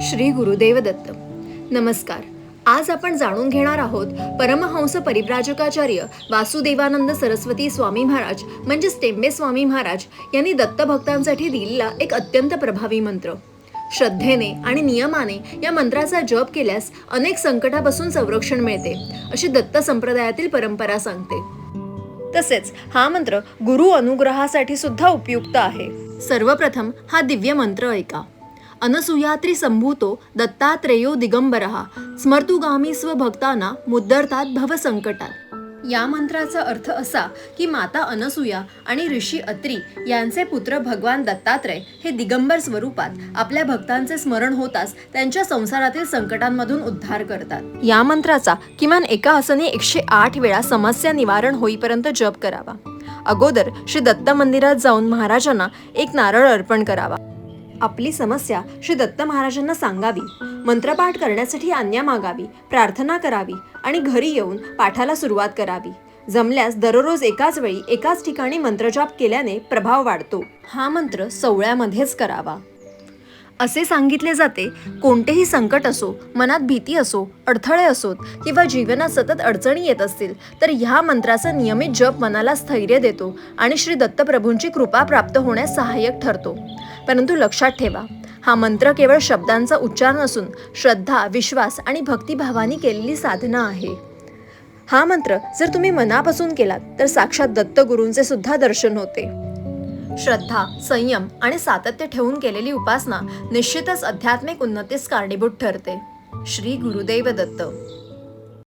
श्री गुरुदेव दत्त. नमस्कार. आज आपण जाणून घेणार आहोत परमहंस परिव्राजकाचार्य वासुदेवानंद सरस्वती स्वामी महाराज म्हणजेच टेंबे स्वामी महाराज यांनी दत्तभक्तांसाठी दिलेला एक अत्यंत प्रभावी मंत्र. श्रद्धेने आणि नियमाने या मंत्राचा जप केल्यास अनेक संकटापासून संरक्षण मिळते अशी दत्त संप्रदायातील परंपरा सांगते. तसेच हा मंत्र गुरु अनुग्रहासाठी सुद्धा उपयुक्त आहे. सर्वप्रथम हा दिव्य मंत्र ऐका. अनसूयात्री संभूतो दत्तात्रेयो दिगंबरः स्मर्तुगामी स्वभक्तांना मुद्दरतात भवसंकटात. या मंत्राचा अर्थ असा की माता अनसूया आणि ऋषी अत्री यांचे पुत्र भगवान दत्तात्रय हे दिगंबर स्वरूपात आपल्या भक्तांचे स्मरण होताच त्यांच्या संसारातील संकटांमधून उद्धार करतात. या मंत्राचा किमान एका आसनी 108 वेळा समस्या निवारण होईपर्यंत जप करावा. अगोदर श्री दत्त मंदिरात जाऊन महाराजांना एक नारळ अर्पण करावा. आपली समस्या श्री दत्त महाराजांना सांगावी, मंत्रपाठ करण्यासाठी आज्ञा मागावी, प्रार्थना करावी आणि घरी येऊन पाठाला सुरुवात करावी. जमल्यास दररोज एकाच वेळी एकाच ठिकाणी मंत्रजाप केल्याने प्रभाव वाढतो. हा मंत्र सोवळ्यामध्येच करावा. असे सांगितले जाते, कोणतेही संकट असो, मनात भीती असो, अडथळे असोत किंवा जीवनात सतत अडचणी येत असतील तर ह्या मंत्राचा नियमित जप मनाला स्थैर्य देतो आणि श्री दत्तप्रभूंची कृपा प्राप्त होण्यास सहाय्यक ठरतो. परंतु लक्षात ठेवा, हा मंत्र केवळ शब्दांचा उच्चार नसून श्रद्धा, विश्वास आणि भक्तिभावाने केलेली साधना आहे. हा मंत्र जर तुम्ही मनापासून केलात तर साक्षात दत्तगुरूंचे सुद्धा दर्शन होते. श्रद्धा, संयम आणि सातत्य ठेवून केलेली उपासना निश्चितच आध्यात्मिक उन्नतीस कारणीभूत ठरते. श्री गुरुदेव दत्त.